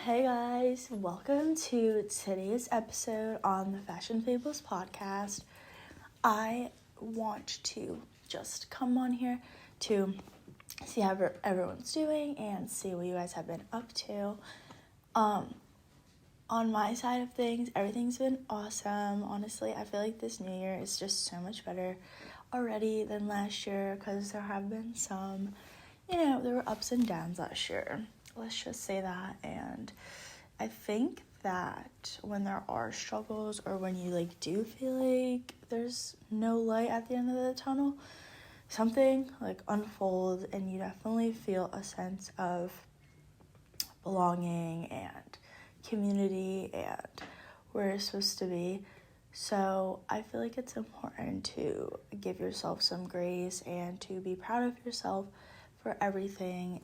Hey guys, welcome to today's episode on the Fashion Fables podcast. I want to just come on here to see how everyone's doing and see what you guys have been up to. On my side of things, everything's been awesome. Honestly, I feel like this new year is just so much better already than last year because there have been some, there were ups and downs last year. Let's just say that. And I think that when there are struggles or when you do feel like there's no light at the end of the tunnel, something unfolds and you definitely feel a sense of belonging and community and where it's supposed to be. So I feel like it's important to give yourself some grace and to be proud of yourself for everything,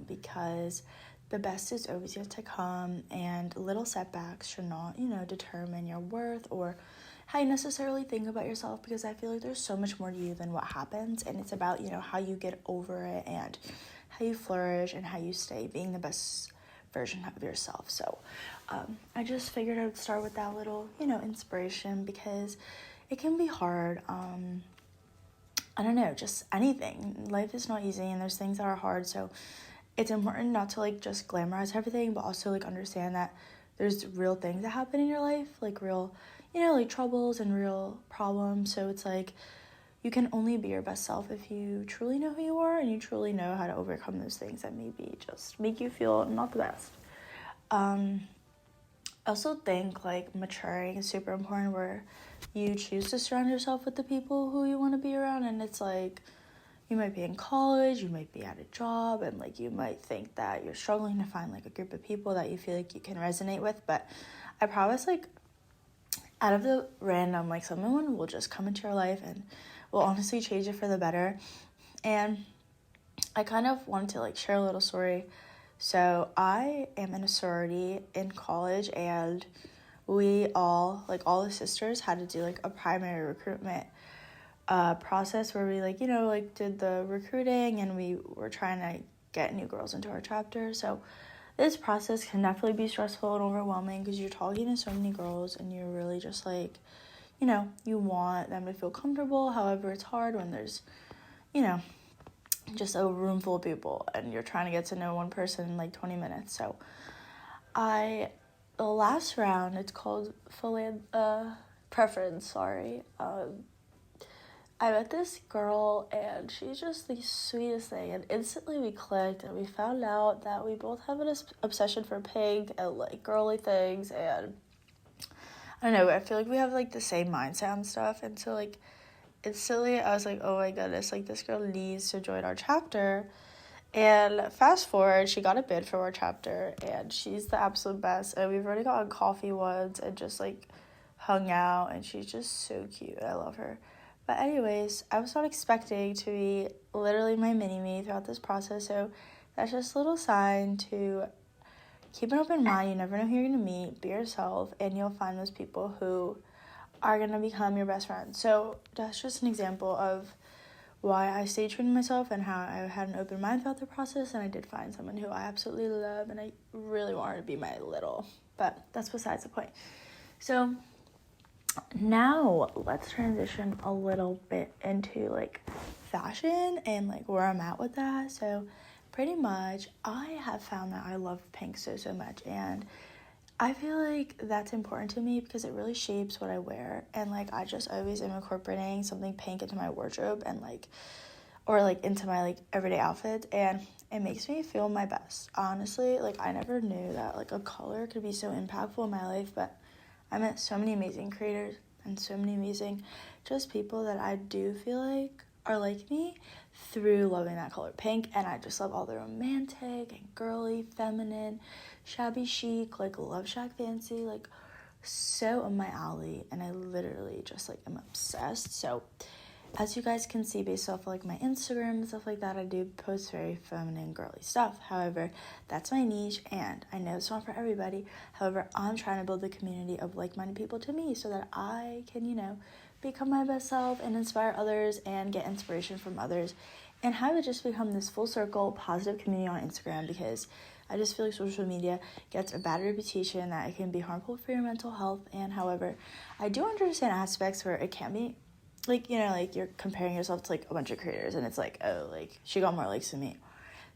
because the best is always yet to come, and little setbacks should not, determine your worth or how you necessarily think about yourself, because I feel like there's so much more to you than what happens, and it's about, how you get over it and how you flourish and how you stay being the best version of yourself. So I just figured I would start with that little, inspiration, because it can be hard. I don't know, just anything. Life is not easy and there's things that are hard, so it's important not to just glamorize everything, but also understand that there's real things that happen in your life, real, troubles and real problems. So it's you can only be your best self if you truly know who you are and you truly know how to overcome those things that maybe just make you feel not the best. I also think maturing is super important, where you choose to surround yourself with the people who you want to be around, and it's you might be in college, you might be at a job, and you might think that you're struggling to find a group of people that you feel you can resonate with, but I promise out of the random, someone will just come into your life and will honestly change it for the better. And I kind of wanted to share a little story. So I am in a sorority in college, and we all the sisters had to do a primary recruitment process where we did the recruiting, and we were trying to get new girls into our chapter. So this process can definitely be stressful and overwhelming, because you're talking to so many girls and you're really just you want them to feel comfortable. However, it's hard when there's just a room full of people and you're trying to get to know one person in 20 minutes. So the last round, it's called preference, I met this girl, and she's just the sweetest thing, and instantly we clicked, and we found out that we both have an obsession for pink and girly things, and I don't know, I feel we have the same mindset and stuff. And so instantly I was oh my goodness, this girl needs to join our chapter. And fast forward, she got a bid for our chapter, and she's the absolute best, and we've already gotten coffee once and just hung out, and she's just so cute. I love her. But anyways, I was not expecting to be literally my mini-me throughout this process, so that's just a little sign to keep an open mind. You never know who you're going to meet. Be yourself, and you'll find those people who are going to become your best friends. So that's just an example of why I stayed true to myself and how I had an open mind throughout the process, and I did find someone who I absolutely love, and I really wanted to be my little. But that's besides the point. So now let's transition a little bit into fashion and where I'm at with that. So pretty much I have found that I love pink so much, and I feel that's important to me because it really shapes what I wear, and I just always am incorporating something pink into my wardrobe and or into my everyday outfits, and it makes me feel my best. Honestly, I never knew that a color could be so impactful in my life, but I met so many amazing creators and so many amazing just people that I do feel are like me through loving that color pink. And I just love all the romantic and girly, feminine, shabby chic, love shack fancy, so in my alley. And I literally just am obsessed. So as you guys can see based off my Instagram and stuff like that, I do post very feminine, girly stuff. However, that's my niche, and I know it's not for everybody. However, I'm trying to build a community of like-minded people to me so that I can, become my best self and inspire others and get inspiration from others and have it just become this full circle positive community on Instagram, because I just feel like social media gets a bad reputation that it can be harmful for your mental health. And however, I do understand aspects where it can be, like, you know, like you're comparing yourself to like a bunch of creators and it's like, oh, like she got more likes than me,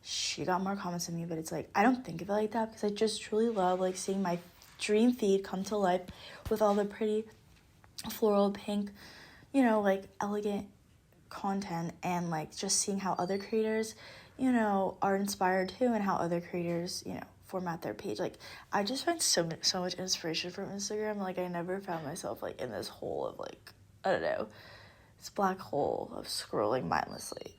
she got more comments than me. But it's like, I don't think of it like that, because I just truly love like seeing my dream feed come to life with all the pretty floral pink, you know, like elegant content, and like just seeing how other creators, you know, are inspired too, and how other creators, you know, format their page. Like, I just find so much inspiration from Instagram. Like, I never found myself like in this hole of like, I don't know, this black hole of scrolling mindlessly.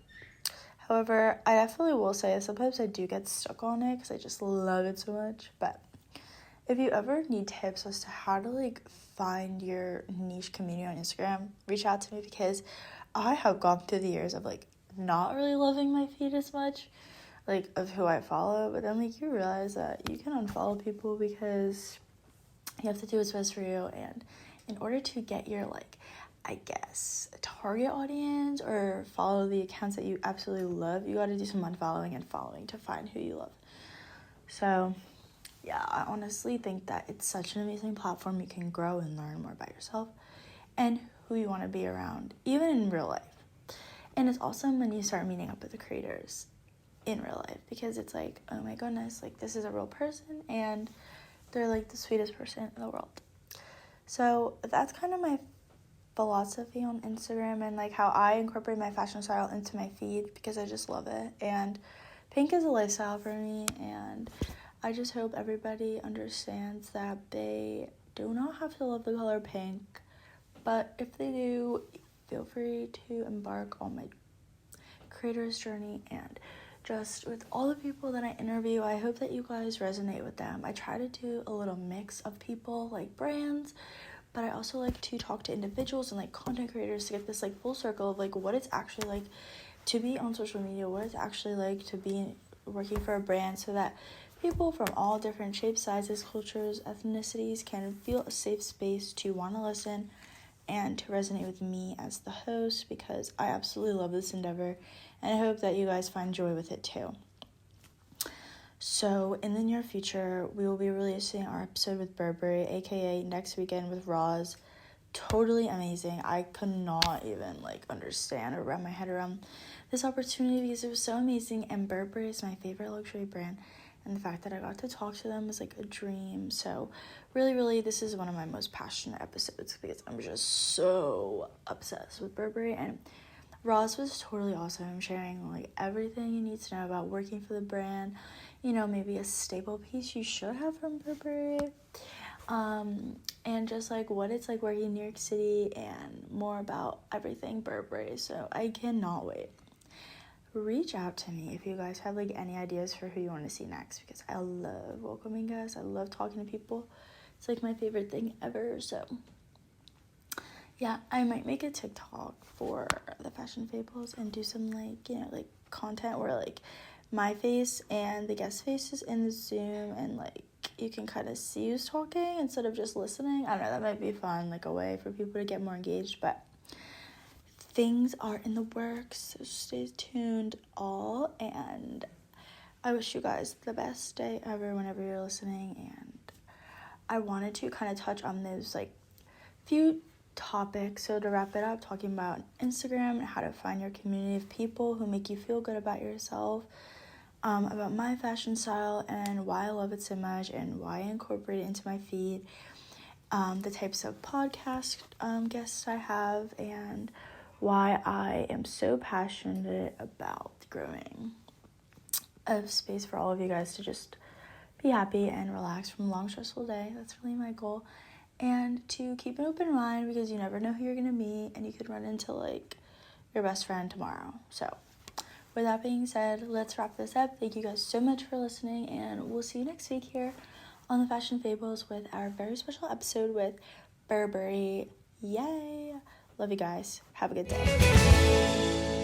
However, I definitely will say sometimes I do get stuck on it because I just love it so much. But if you ever need tips as to how to like find your niche community on Instagram, reach out to me, because I have gone through the years of like not really loving my feed as much, like of who I follow. But then like you realize that you can unfollow people because you have to do what's best for you. And in order to get your like, I guess, target audience or follow the accounts that you absolutely love, you got to do some unfollowing and following to find who you love. So yeah, I honestly think that it's such an amazing platform. You can grow and learn more about yourself and who you want to be around, even in real life. And it's awesome when you start meeting up with the creators in real life, because it's like, oh my goodness, like this is a real person and they're like the sweetest person in the world. So that's kind of my philosophy on Instagram, and like how I incorporate my fashion style into my feed, because I just love it. And pink is a lifestyle for me, and I just hope everybody understands that they do not have to love the color pink, but if they do, feel free to embark on my creator's journey. And just with all the people that I interview, I hope that you guys resonate with them. I try to do a little mix of people, like brands, but I also like to talk to individuals and like content creators to get this like full circle of like what it's actually like to be on social media, what it's actually like to be working for a brand, so that people from all different shapes, sizes, cultures, ethnicities can feel a safe space to want to listen and to resonate with me as the host, because I absolutely love this endeavor and I hope that you guys find joy with it too. So in the near future, we will be releasing our episode with Burberry, aka next weekend with Roz. Totally amazing. I could not even like understand or wrap my head around this opportunity, because it was so amazing, and Burberry is my favorite luxury brand, and the fact that I got to talk to them was like a dream. So really, this is one of my most passionate episodes, because I'm just so obsessed with Burberry. And Roz was totally awesome, sharing like everything you need to know about working for the brand, you know, maybe a staple piece you should have from Burberry, and just like what it's like working in New York City, and more about everything Burberry. So I cannot wait. Reach out to me if you guys have like any ideas for who you want to see next, because I love welcoming guests. I love talking to people. It's like my favorite thing ever. So yeah, I might make a TikTok for the Fashion Fables and do some like, you know, like content where like my face and the guest face is in the Zoom, and like you can kind of see who's talking instead of just listening. I don't know, that might be fun, like a way for people to get more engaged. But things are in the works, so stay tuned all, and I wish you guys the best day ever whenever you're listening. And I wanted to kind of touch on those like few topics, so to wrap it up, talking about Instagram and how to find your community of people who make you feel good about yourself, about my fashion style and why I love it so much and why I incorporate it into my feed, the types of podcast guests I have, and why I am so passionate about growing a space for all of you guys to just be happy and relax from a long, stressful day. That's really my goal. And to keep an open mind, because you never know who you're going to meet, and you could run into like your best friend tomorrow. So with that being said, let's wrap this up. Thank you guys so much for listening, and we'll see you next week here on the Fashion Fables with our very special episode with Burberry. Yay! Love you guys. Have a good day.